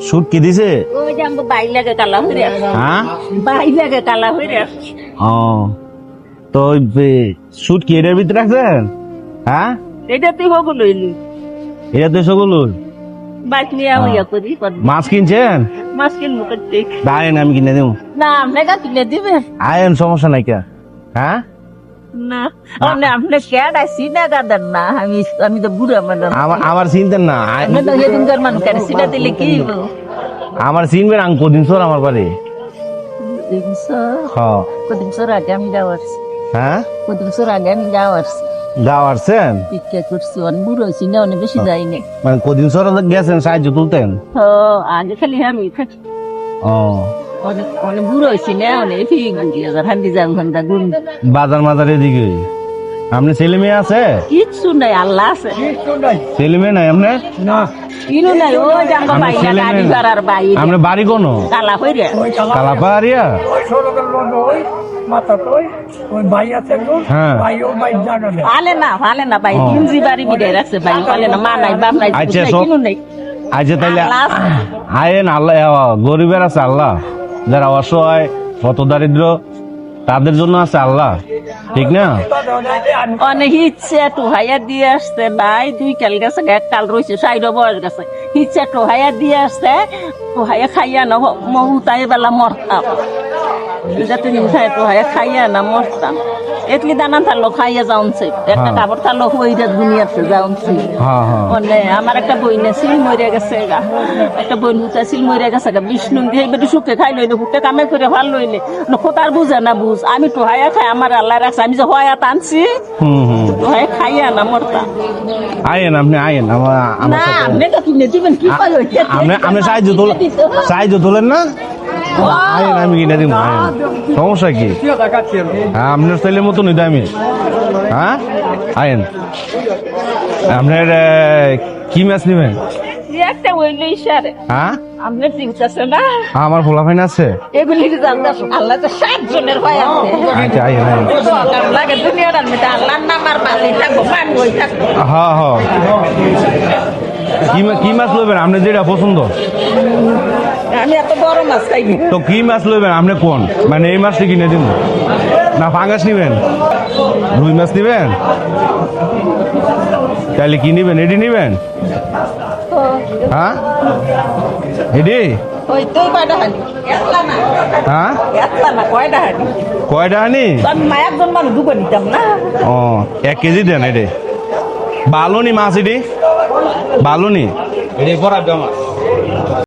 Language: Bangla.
সুট কি দিছে? ওই যে আমাকে বাই লাগে কালা হয়ে হ্যাঁ বাই লাগে কালা হয়ে ও তো সুট কি এটার ভিতরে রাখছেন? হ্যাঁ এটা তুই হবো লইলি এটা তো সকল বাইক নিয়ে আমি ইয়া করি মাছ কিনছেন? মাছ কিনবো করতে আয়েন আমি কিনে দেবো। না আপনাকে কিনে দিবে আয়েন সমস্যা নাই কে। হ্যাঁ না আপনি ক্যাড আইসি না গাদার না আমি তো বুড়া মানুষ আমার চিনতেন না আপনি তো এদিনকার মানুষ কেন সেটা দিলে কি আমার চিনবেন আমি কদিন সর আমার বাড়ি। হ্যাঁ কদিন সর আগে আমি যাওয়ার হ্যাঁ কদিন সর আগে আমি যাওয়ার গাও আসছেন ভিক্ষা করছি অনেক বুড়ো হয়েছি না অনেক বেশি যাইনি মানে কদিন সর গেছেন সাহায্য তুলতেন? তো আগে খালি আমি ও অনেক অনেক বুড়ো হয়েছি না অনেক হান্ডি যান ঘন্টা গুণ বাজার মাজার এদিকে আপনি ছেলে মেয়ে আছে? কিচ্ছু নাই আল্লাহ আছে ছেলে মেয়ে নাই আপনার? ইনো নাই ও জাঙ্গা আমরা বাইলা ছেলে গাড়ি মেয়ে- ভাড়ার বাই আপনার বাড়ি কোনো কালা হইরে কালাপাহাড়িয়া? হ্যাঁ ফালে না ভাই ও। তিনজি বাড়ি বিদায় রাখছে ভাই ফালে না মা নাই বাপ নাই আচ্ছা, নাই, সব- কিনো নাই আচ্ছা তাইলে আল্লাহ আছে। আয়েন আল্লাহ গরিবের আছে আল্লাহ, যারা অসহায় কত দারিদ্র তাদের জন্য আছে আল্লাহ, ঠিক না? অনেক ইচ্ছে টোহাইয়া দিয়ে আসছে ভাই দুই কাল গেছে এক কাল রয়েছে সাইড বয়স গেছে ইচ্ছে টোহাইয়া দিয়ে আসছে টোহাইয়া খাইয়া না মহুতাই বেলা মরতাম যাতে খাই টোহাইয়া খাইয়া না মরতাম এটলি দানা থাকলো খাইয়া যাওনছে একটা হ্যাঁ। কাপড় থাকলো হইরা দুনিয়াতে যাওনছে হ্যাঁ হ্যাঁ মানে আমার একটা বই ছিল মরে গেছে গা একটা বই হুতা ছিল মরে গেছে গা বিষ্ণু দিয়ে বেটি শুকে খাই লইলে হুটে কামে করে ভাল লইলে কোথার বুঝে না বুঝ আমি তো হায়া খাই আমার আল্লাহ রাখছে আমি যে হয়া টানছি হুম তো হায়া খাইয়া না মরতাম আয়েন আপনি আয়েন আমার না সাথে আপনি তো কিনে দিবেন কি পাই আপনি সাহায্য তোলেন না? আয়েন আমি কিনে দিব আয়েন, সমস্যা কি? হ্যাঁ আপনার ছেলের মতো নিতে আমি। হ্যাঁ আয়েন আপনার কি মাছ নেবেন? একটা হইলে ইশারে হ্যাঁ আপনার চিন্তাছে না আমার ফোলাফাইন আছে। এগুলি জানতে আল্লাহ তো 7 জনের ভয় আছে আচ্ছা আয়েন আয়েন দরকার লাগে দুনিয়ার মধ্যে আল্লাহর নাম আর মালি থাকবো পান হই থাকবো হ্যাঁ হ্যাঁ কি মাছ লইবেন আপনি যেটা পছন্দ? আমি এত বড় মাছ খাইনি তো কি মাছ লইবেন আপনি কোন, মানে এই মাছটা কিনে দিন না ফাঙ্গাস নিবেন, রুই মাছ নিবেন? তাহলে কি নিবেন, এডি নিবেন? হ্যাঁ এডি? ওই তুই কয়টা হানি একলা না হ্যাঁ একলা না কয়টা হানি কয়টা আনি? আমি মায়াকজন মানুষ দুটো নিতাম না ও 1 কেজি দেন এডি। ভালো নি মাছ এডি, ভালো নি।